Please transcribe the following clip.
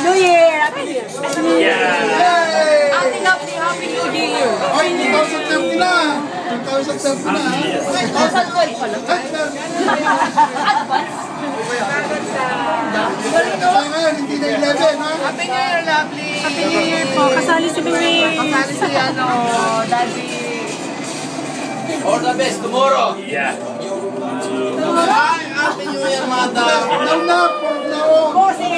New Year! Happy New Year! Yeah! Happy New Year! Ay, 2010 na! 2010 na! 2012 pala. Advance? Kaya ngayon, hindi na 11, ha? Happy New Year, lovely! Happy New Year po! Kasali si Bebe! Kasali si Daddy. All the best tomorrow. Yeah. Happy New Year, madam. Now na, for now.